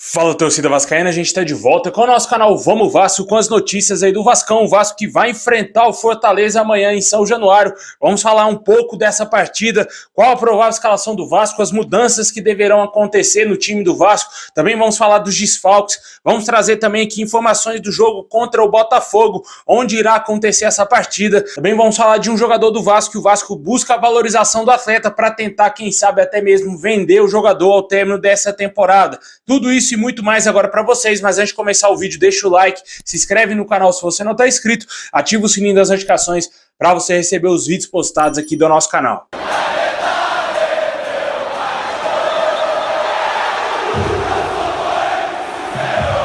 Fala, torcida vascaína, a gente está de volta com o nosso canal Vamos Vasco, com as notícias aí do Vascão, o Vasco que vai enfrentar o Fortaleza amanhã em São Januário. Vamos falar um pouco dessa partida, qual a provável escalação do Vasco, as mudanças que deverão acontecer no time do Vasco, também vamos falar dos desfalques, vamos trazer também aqui informações do jogo contra o Botafogo, onde irá acontecer essa partida. Também vamos falar de um jogador do Vasco, que o Vasco busca a valorização do atleta para tentar, quem sabe, até mesmo vender o jogador ao término dessa temporada. Tudo isso e muito mais agora para vocês, mas antes de começar o vídeo, deixa o like, se inscreve no canal se você não está inscrito, ativa o sininho das notificações para você receber os vídeos postados aqui do nosso canal.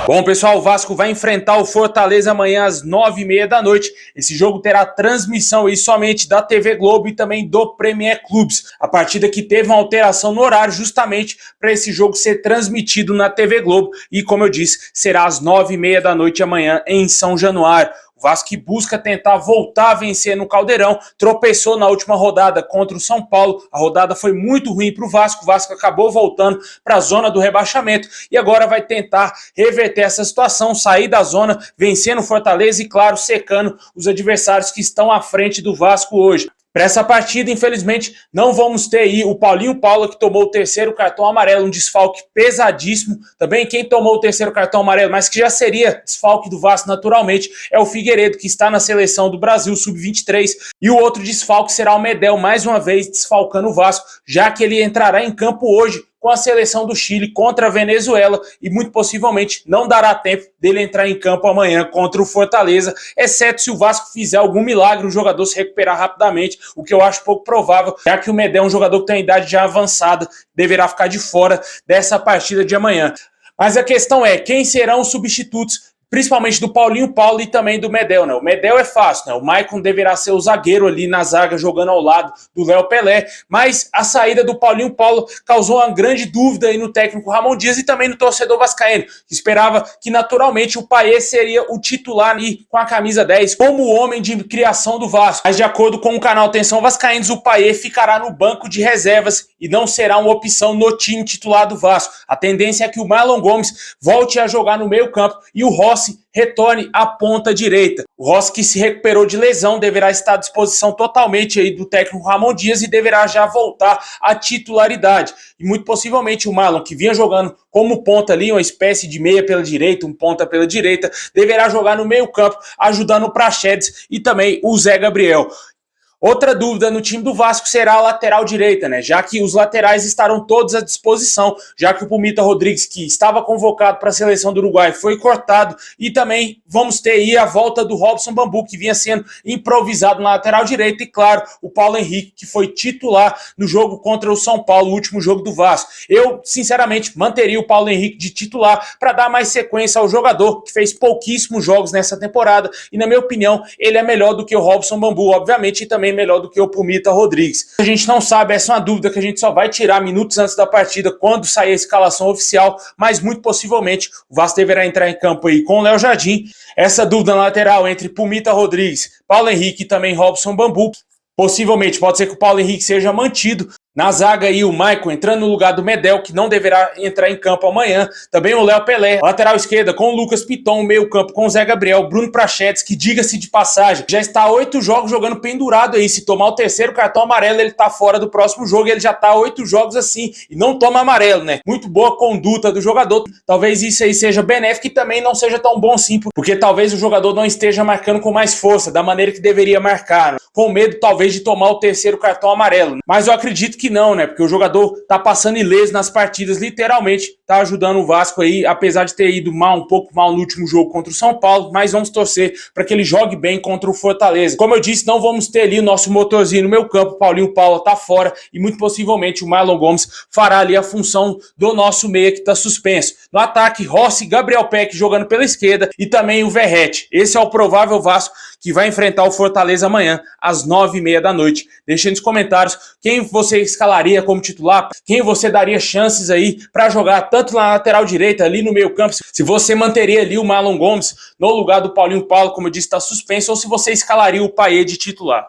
Bom, pessoal, o Vasco vai enfrentar o Fortaleza amanhã às 9h30 da noite. Esse jogo terá transmissão aí somente da TV Globo e também do Premier Clubes. A partida que teve uma alteração no horário justamente para esse jogo ser transmitido na TV Globo e, como eu disse, será às 9h30 da noite amanhã em São Januário. O Vasco que busca tentar voltar a vencer no Caldeirão, tropeçou na última rodada contra o São Paulo, a rodada foi muito ruim para o Vasco acabou voltando para a zona do rebaixamento e agora vai tentar reverter essa situação, sair da zona, vencendo o Fortaleza e, claro, secando os adversários que estão à frente do Vasco hoje. Para essa partida, infelizmente, não vamos ter aí o Paulinho Paula, que tomou o terceiro cartão amarelo, um desfalque pesadíssimo. Também quem tomou o terceiro cartão amarelo, mas que já seria desfalque do Vasco naturalmente, é o Figueiredo, que está na seleção do Brasil, sub-23. E o outro desfalque será o Medel, mais uma vez desfalcando o Vasco, já que ele entrará em campo hoje com a seleção do Chile contra a Venezuela e muito possivelmente não dará tempo dele entrar em campo amanhã contra o Fortaleza, exceto se o Vasco fizer algum milagre, o jogador se recuperar rapidamente, o que eu acho pouco provável, já que o Medel é um jogador que tem uma idade já avançada, deverá ficar de fora dessa partida de amanhã. Mas a questão é, quem serão os substitutos, principalmente do Paulinho Paulo e também do Medel, né? O Medel é fácil, né? O Maicon deverá ser o zagueiro ali na zaga, jogando ao lado do Léo Pelé, mas a saída do Paulinho Paulo causou uma grande dúvida aí no técnico Ramon Dias e também no torcedor vascaíno, que esperava que naturalmente o Payet seria o titular ali com a camisa 10, como o homem de criação do Vasco. Mas de acordo com o canal Atenção Vascaínos, o Payet ficará no banco de reservas e não será uma opção no time titular do Vasco. A tendência é que o Marlon Gomes volte a jogar no meio campo e o Rossi retorne à ponta direita. O Rossi, que se recuperou de lesão, deverá estar à disposição totalmente aí do técnico Ramon Dias e deverá já voltar à titularidade. E muito possivelmente o Marlon, que vinha jogando como ponta ali, uma espécie de meia pela direita, um ponta pela direita, deverá jogar no meio campo, ajudando o Praxedes e também o Zé Gabriel. Outra dúvida no time do Vasco será a lateral direita, né? Já que os laterais estarão todos à disposição, já que o Pumita Rodrigues, que estava convocado para a seleção do Uruguai, foi cortado, e também vamos ter aí a volta do Robson Bambu, que vinha sendo improvisado na lateral direita, e claro, o Paulo Henrique, que foi titular no jogo contra o São Paulo, o último jogo do Vasco. Eu, sinceramente, manteria o Paulo Henrique de titular para dar mais sequência ao jogador, que fez pouquíssimos jogos nessa temporada, e na minha opinião, ele é melhor do que o Robson Bambu, obviamente, e também melhor do que o Pumita Rodrigues. A gente não sabe, essa é uma dúvida que a gente só vai tirar minutos antes da partida, quando sair a escalação oficial, mas muito possivelmente o Vasco deverá entrar em campo aí com o Léo Jardim. Essa dúvida na lateral entre Pumita Rodrigues, Paulo Henrique e também Robson Bambu. Possivelmente pode ser que o Paulo Henrique seja mantido. Na zaga aí o Maicon entrando no lugar do Medel, que não deverá entrar em campo amanhã. Também o Léo Pelé, lateral esquerda com o Lucas Piton, meio campo com o Zé Gabriel, Bruno Praxedes, que diga-se de passagem, já está há 8 jogos jogando pendurado aí. Se tomar o terceiro cartão amarelo, ele tá fora do próximo jogo, ele já tá há 8 jogos assim, e não toma amarelo, né? Muito boa conduta do jogador. Talvez isso aí seja benéfico e também não seja tão bom sim, porque talvez o jogador não esteja marcando com mais força, da maneira que deveria marcar, né? Com medo talvez de tomar o terceiro cartão amarelo. Mas eu acredito que não, né? Porque o jogador tá passando ileso nas partidas, literalmente tá ajudando o Vasco aí, apesar de ter ido mal, um pouco mal no último jogo contra o São Paulo, mas vamos torcer para que ele jogue bem contra o Fortaleza. Como eu disse, não vamos ter ali o nosso motorzinho no meu campo, Paulinho Paula tá fora e muito possivelmente o Marlon Gomes fará ali a função do nosso meia que tá suspenso. No ataque, Rossi, Gabriel Peck jogando pela esquerda e também o Verratti. Esse é o provável Vasco que vai enfrentar o Fortaleza amanhã às 9h30 da noite. Deixe nos comentários quem você escalaria como titular, quem você daria chances aí para jogar tanto na lateral direita, ali no meio campo, se você manteria ali o Marlon Gomes no lugar do Paulinho Paulo, como eu disse, está suspenso, ou se você escalaria o Payet de titular.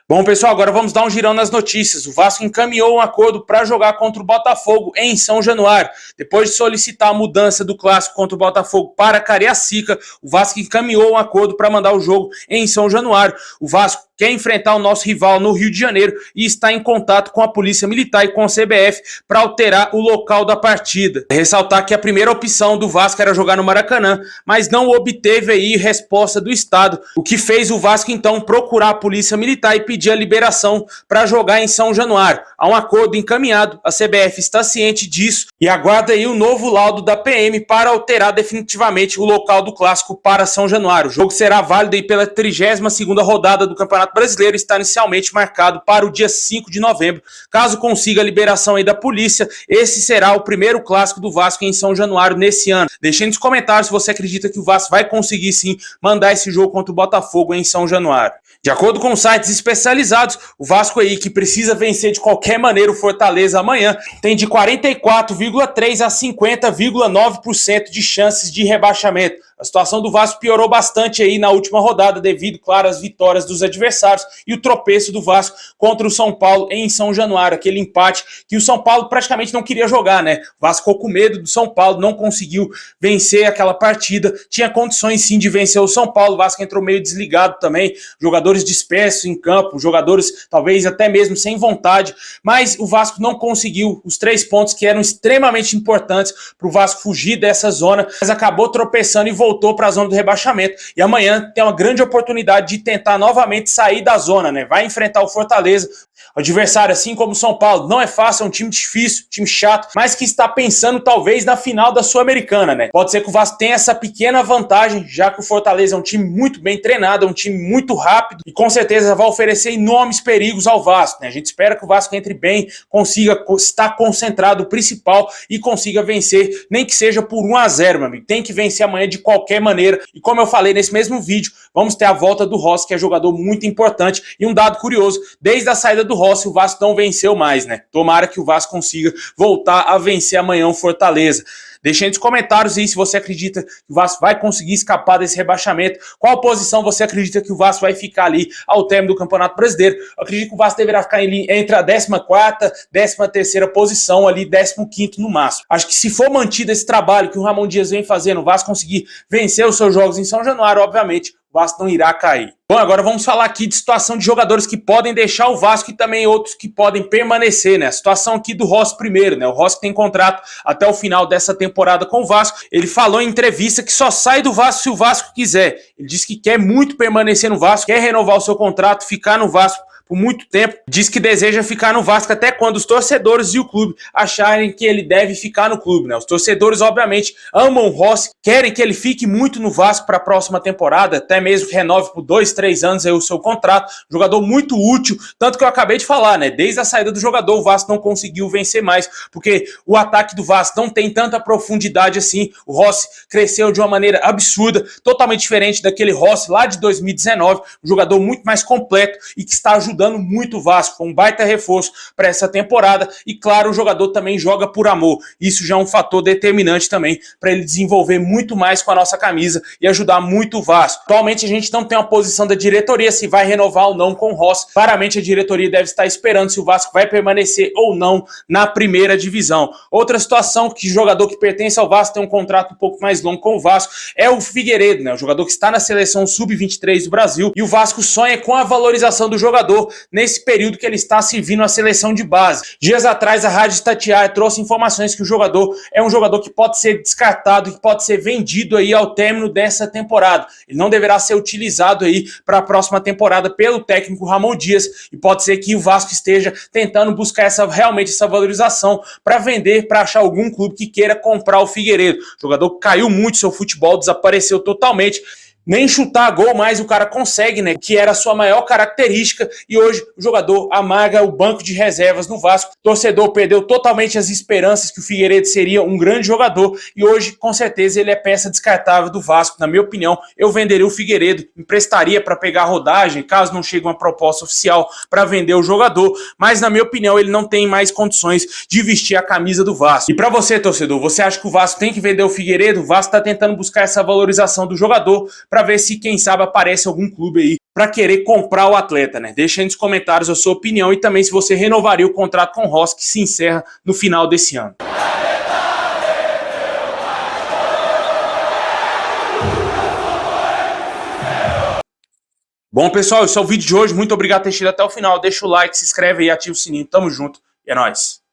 Bom, pessoal, agora vamos dar um girão nas notícias. O Vasco encaminhou um acordo para jogar contra o Botafogo em São Januário. Depois de solicitar a mudança do clássico contra o Botafogo para Cariacica, o Vasco encaminhou um acordo para mandar o jogo em São Januário. O Vasco quer enfrentar o nosso rival no Rio de Janeiro e está em contato com a Polícia Militar e com a CBF para alterar o local da partida. Ressaltar que a primeira opção do Vasco era jogar no Maracanã, mas não obteve aí resposta do Estado, o que fez o Vasco então procurar a Polícia Militar e pedir a liberação para jogar em São Januário. Há um acordo encaminhado, a CBF está ciente disso e aguarda aí o novo laudo da PM para alterar definitivamente o local do clássico para São Januário. O jogo será válido aí pela 32ª rodada do Campeonato Brasileiro, está inicialmente marcado para o dia 5 de novembro. Caso consiga a liberação aí da polícia, esse será o primeiro clássico do Vasco em São Januário nesse ano. Deixe nos comentários se você acredita que o Vasco vai conseguir sim mandar esse jogo contra o Botafogo em São Januário. De acordo com sites especializados, o Vasco aí, que precisa vencer de qualquer maneira o Fortaleza amanhã, tem de 44,3% a 50,9% de chances de rebaixamento. A situação do Vasco piorou bastante aí na última rodada devido, claro, às vitórias dos adversários e o tropeço do Vasco contra o São Paulo em São Januário, aquele empate que o São Paulo praticamente não queria jogar, né? O Vasco ficou com medo do São Paulo, não conseguiu vencer aquela partida, tinha condições sim de vencer o São Paulo, o Vasco entrou meio desligado também, jogadores dispersos em campo, jogadores talvez até mesmo sem vontade, mas o Vasco não conseguiu os 3 pontos que eram extremamente importantes para o Vasco fugir dessa zona, mas acabou tropeçando e voltou para a zona do rebaixamento. E amanhã tem uma grande oportunidade de tentar novamente sair da zona, né? Vai enfrentar o Fortaleza, o adversário, assim como o São Paulo, não é fácil, é um time difícil, time chato, mas que está pensando talvez na final da Sul-Americana, né? Pode ser que o Vasco tenha essa pequena vantagem, já que o Fortaleza é um time muito bem treinado, é um time muito rápido e com certeza vai oferecer enormes perigos ao Vasco, né? A gente espera que o Vasco entre bem, consiga estar concentrado, o principal, e consiga vencer, nem que seja por 1-0, meu amigo. Tem que vencer amanhã de qualquer maneira. E como eu falei nesse mesmo vídeo, vamos ter a volta do Rossi, que é jogador muito importante. E um dado curioso, desde a saída do Rossi, o Vasco não venceu mais, né? Tomara que o Vasco consiga voltar a vencer amanhã o Fortaleza. Deixe aí nos comentários aí se você acredita que o Vasco vai conseguir escapar desse rebaixamento. Qual posição você acredita que o Vasco vai ficar ali ao término do Campeonato Brasileiro? Eu acredito que o Vasco deverá ficar ali entre a 14ª, 13ª posição, ali 15º no máximo. Acho que se for mantido esse trabalho que o Ramon Dias vem fazendo, o Vasco conseguir vencer os seus jogos em São Januário, obviamente, o Vasco não irá cair. Bom, agora vamos falar aqui de situação de jogadores que podem deixar o Vasco e também outros que podem permanecer, né? A situação aqui do Rossi primeiro, né? O Rossi tem contrato até o final dessa temporada com o Vasco. Ele falou em entrevista que só sai do Vasco se o Vasco quiser. Ele disse que quer muito permanecer no Vasco, quer renovar o seu contrato, ficar no Vasco por muito tempo, diz que deseja ficar no Vasco até quando os torcedores e o clube acharem que ele deve ficar no clube, né? Os torcedores, obviamente, amam o Rossi, querem que ele fique muito no Vasco para a próxima temporada, até mesmo que renove por 2, 3 anos aí o seu contrato. Jogador muito útil, tanto que eu acabei de falar, né? Desde a saída do jogador, o Vasco não conseguiu vencer mais, porque o ataque do Vasco não tem tanta profundidade assim. O Rossi cresceu de uma maneira absurda, totalmente diferente daquele Rossi lá de 2019, um jogador muito mais completo e que está ajudando muito o Vasco, foi um baita reforço para essa temporada e claro, o jogador também joga por amor, isso já é um fator determinante também para ele desenvolver muito mais com a nossa camisa e ajudar muito o Vasco. Atualmente a gente não tem uma posição da diretoria se vai renovar ou não com o Rossi, claramente a diretoria deve estar esperando se o Vasco vai permanecer ou não na primeira divisão. Outra situação que o jogador que pertence ao Vasco tem um contrato um pouco mais longo com o Vasco é o Figueiredo, né? O jogador que está na seleção sub-23 do Brasil e o Vasco sonha com a valorização do jogador nesse período que ele está servindo a seleção de base. Dias atrás a Rádio Itatiaia trouxe informações que o jogador é um jogador que pode ser descartado, que pode ser vendido aí ao término dessa temporada. Ele não deverá ser utilizado aí para a próxima temporada pelo técnico Ramon Dias e pode ser que o Vasco esteja tentando buscar realmente essa valorização para vender, para achar algum clube que queira comprar o Figueiredo. O jogador caiu muito, seu futebol desapareceu totalmente. Nem chutar gol mais o cara consegue, né? Que era a sua maior característica. E hoje o jogador amarga o banco de reservas no Vasco. O torcedor perdeu totalmente as esperanças que o Figueiredo seria um grande jogador. E hoje, com certeza, ele é peça descartável do Vasco. Na minha opinião, eu venderia o Figueiredo, emprestaria para pegar a rodagem, caso não chegue uma proposta oficial para vender o jogador. Mas, na minha opinião, ele não tem mais condições de vestir a camisa do Vasco. E para você, torcedor, você acha que o Vasco tem que vender o Figueiredo? O Vasco está tentando buscar essa valorização do jogador para ver se, quem sabe, aparece algum clube aí para querer comprar o atleta, né? Deixa aí nos comentários a sua opinião e também se você renovaria o contrato com o Rossi, que se encerra no final desse ano. Bom, pessoal, esse é o vídeo de hoje. Muito obrigado por ter assistido até o final. Deixa o like, se inscreve aí, ativa o sininho. Tamo junto e é nóis.